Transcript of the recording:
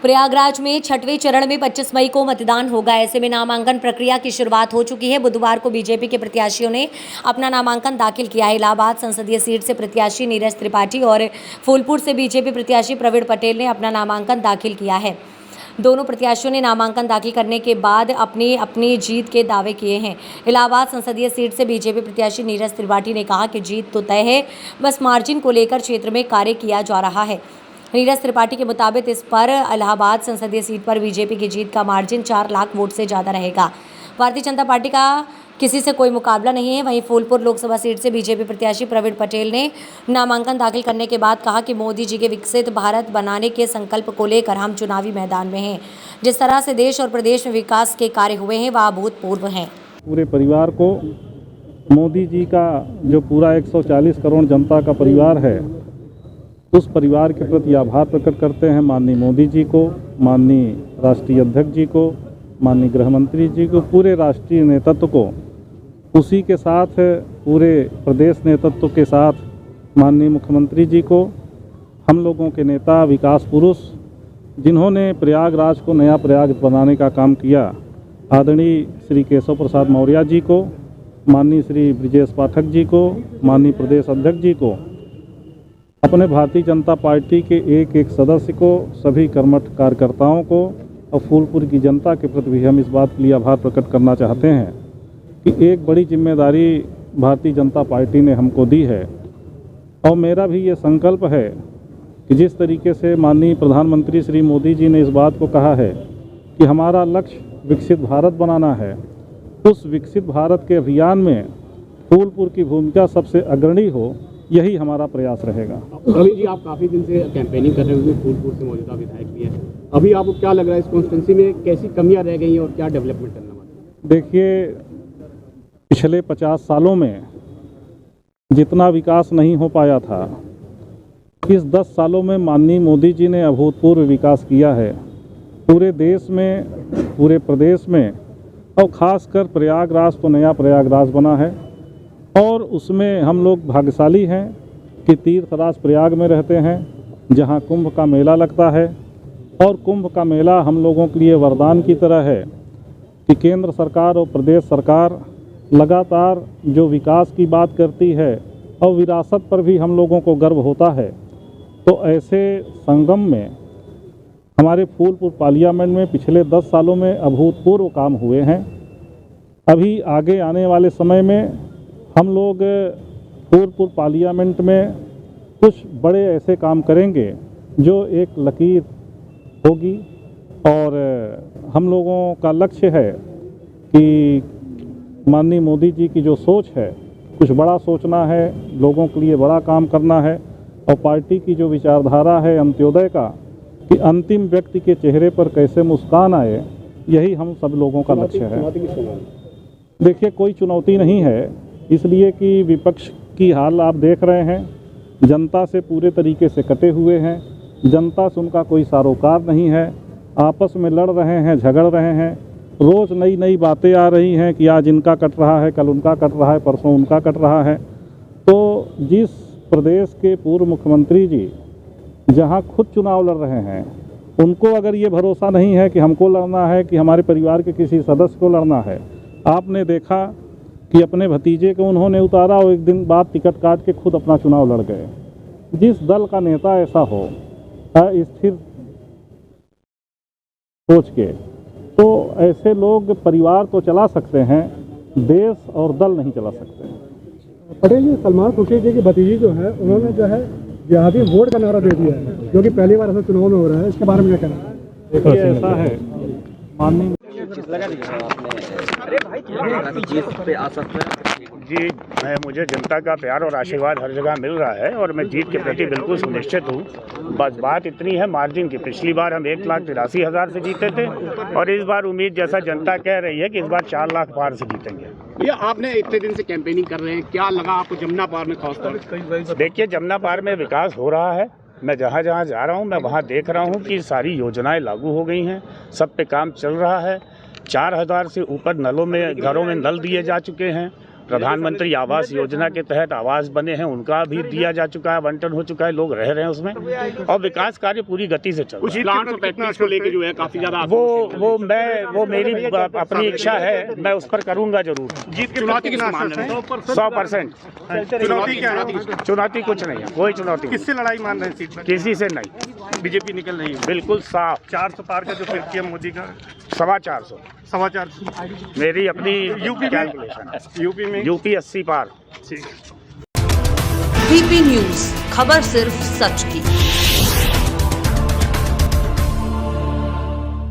प्रयागराज में छठवें चरण में 25 मई को मतदान होगा। ऐसे में नामांकन प्रक्रिया की शुरुआत हो चुकी है। बुधवार को बीजेपी के प्रत्याशियों ने अपना नामांकन दाखिल किया है। इलाहाबाद संसदीय सीट से प्रत्याशी नीरज त्रिपाठी और फूलपुर से बीजेपी प्रत्याशी प्रवीण पटेल ने अपना नामांकन दाखिल किया है। दोनों प्रत्याशियों ने नामांकन दाखिल करने के बाद अपनी अपनी जीत के दावे किए हैं। इलाहाबाद संसदीय सीट से बीजेपी प्रत्याशी नीरज त्रिपाठी ने कहा कि जीत तो तय है, बस मार्जिन को लेकर क्षेत्र में कार्य किया जा रहा है। नीरज त्रिपाठी के मुताबिक इस पर इलाहाबाद संसदीय सीट पर बीजेपी की जीत का मार्जिन 4 लाख वोट से ज़्यादा रहेगा। भारतीय जनता पार्टी का किसी से कोई मुकाबला नहीं है। वहीं फूलपुर लोकसभा सीट से बीजेपी प्रत्याशी प्रवीण पटेल ने नामांकन दाखिल करने के बाद कहा कि मोदी जी के विकसित भारत बनाने के संकल्प को लेकर हम चुनावी मैदान में हैं। जिस तरह से देश और प्रदेश में विकास के कार्य हुए हैं वह अभूतपूर्व हैं। पूरे परिवार को मोदी जी का जो पूरा 140 करोड़ जनता का परिवार है, उस परिवार के प्रति आभार प्रकट करते हैं। माननीय मोदी जी को, माननीय राष्ट्रीय अध्यक्ष जी को, माननीय गृह मंत्री जी को, पूरे राष्ट्रीय नेतृत्व को, उसी के साथ पूरे प्रदेश नेतृत्व के साथ माननीय मुख्यमंत्री जी को, हम लोगों के नेता, विकास पुरुष जिन्होंने प्रयागराज को नया प्रयाग बनाने का काम किया, आदरणीय श्री केशव प्रसाद मौर्य जी को, माननीय श्री ब्रिजेश पाठक जी को, माननीय प्रदेश अध्यक्ष जी को, अपने भारतीय जनता पार्टी के एक एक सदस्य को, सभी कर्मठ कार्यकर्ताओं को और फूलपुर की जनता के प्रति भी हम इस बात के लिए आभार प्रकट करना चाहते हैं कि एक बड़ी जिम्मेदारी भारतीय जनता पार्टी ने हमको दी है। और मेरा भी ये संकल्प है कि जिस तरीके से माननीय प्रधानमंत्री श्री मोदी जी ने इस बात को कहा है कि हमारा लक्ष्य विकसित भारत बनाना है, उस विकसित भारत के अभियान में फूलपुर की भूमिका सबसे अग्रणी हो, यही हमारा प्रयास रहेगा। रवि जी, आप काफ़ी दिन से कैंपेनिंग कर रहे हुए फूलपुर से मौजूदा विधायक भी हैं, अभी आपको क्या लग रहा है इस कॉन्स्टिट्यूंसी में कैसी कमियां रह गई हैं और क्या डेवलपमेंट करना है? देखिए, पिछले 50 सालों में जितना विकास नहीं हो पाया था, इस 10 सालों में माननीय मोदी जी ने अभूतपूर्व विकास किया है। पूरे देश में, पूरे प्रदेश में और ख़ासकर प्रयागराज तो नया प्रयागराज बना है और उसमें हम लोग भाग्यशाली हैं कि तीर्थराज प्रयाग में रहते हैं, जहां कुंभ का मेला लगता है। और कुंभ का मेला हम लोगों के लिए वरदान की तरह है कि केंद्र सरकार और प्रदेश सरकार लगातार जो विकास की बात करती है और विरासत पर भी हम लोगों को गर्व होता है। तो ऐसे संगम में हमारे फूलपुर पार्लियामेंट में पिछले 10 सालों में अभूतपूर्व काम हुए हैं। अभी आगे आने वाले समय में हम लोग फूलपुर पार्लियामेंट में कुछ बड़े ऐसे काम करेंगे जो एक लकीर होगी और हम लोगों का लक्ष्य है कि माननीय मोदी जी की जो सोच है, कुछ बड़ा सोचना है, लोगों के लिए बड़ा काम करना है और पार्टी की जो विचारधारा है अंत्योदय का, कि अंतिम व्यक्ति के चेहरे पर कैसे मुस्कान आए, यही हम सब लोगों का लक्ष्य है। देखिए, कोई चुनौती नहीं है, इसलिए कि विपक्ष की हाल आप देख रहे हैं, जनता से पूरे तरीके से कटे हुए हैं, जनता से उनका कोई सरोकार नहीं है, आपस में लड़ रहे हैं, झगड़ रहे हैं, रोज़ नई नई बातें आ रही हैं कि आज इनका कट रहा है, कल उनका कट रहा है, परसों उनका कट रहा है। तो जिस प्रदेश के पूर्व मुख्यमंत्री जी जहां खुद चुनाव लड़ रहे हैं, उनको अगर ये भरोसा नहीं है कि हमको लड़ना है कि हमारे परिवार के किसी सदस्य को लड़ना है। आपने देखा कि अपने भतीजे को उन्होंने उतारा और एक दिन बाद टिकट काट के खुद अपना चुनाव लड़ गए। जिस दल का नेता ऐसा हो स्थिर सोच के, तो ऐसे लोग परिवार तो चला सकते हैं, देश और दल नहीं चला सकते। पटेल जी, सलमान खुर्शीद जी की भतीजी जो है, उन्होंने जो है जिहादी वोट का नारा दे दिया है, जो कि पहली बार ऐसा चुनाव में हो रहा है, इसके बारे में क्या कहना है? देखिए, ऐसा है, माननीय जी, मुझे जनता का प्यार और आशीर्वाद हर जगह मिल रहा है और मैं जीत के प्रति बिल्कुल सुनिश्चित हूँ। बस बात इतनी है मार्जिन की। पिछली बार हम 1,83,000 से जीते थे और इस बार उम्मीद जैसा जनता कह रही है कि इस बार 4 लाख पार से जीतेंगे। ये आपने इतने दिन से कैंपेनिंग कर रहे हैं, क्या लगा आपको जमुना पार में खासतौर? देखिए, जमुना पार में विकास हो रहा है। मैं जहाँ जहाँ जा रहा हूँ, मैं वहाँ देख रहा हूँ कि सारी योजनाएं लागू हो गई हैं, सब पे काम चल रहा है। 4,000 से ऊपर नलों में, घरों में नल दिए जा चुके हैं प्रधानमंत्री आवास योजना के तहत आवास बने हैं, उनका भी दिया जा चुका है, आवंटन हो चुका है, लोग रह रहे हैं उसमें, और विकास कार्य पूरी गति से चल रहा है। प्लांट्स और फैक्ट्रीज को लेकर जो है काफी ज्यादा वो मेरी अपनी इच्छा है, मैं उस पर करूंगा जरूर। जीत की चुनौती किस मान रहे हैं? 100%। चुनौती क्या है? चुनौती कुछ नहीं है, कोई चुनौती नहीं। किससे लड़ाई मान रहे हैं सीट पर? किसी से नहीं, बीजेपी निकल रही है। बिल्कुल साफ। 400 पार का जो फिर किया मोदी का 450। 450 मेरी अपनी यूपी कैलकुलेशन है। यूपी में यूपी 80 पार। ठीक। वीपी न्यूज, खबर सिर्फ सच की।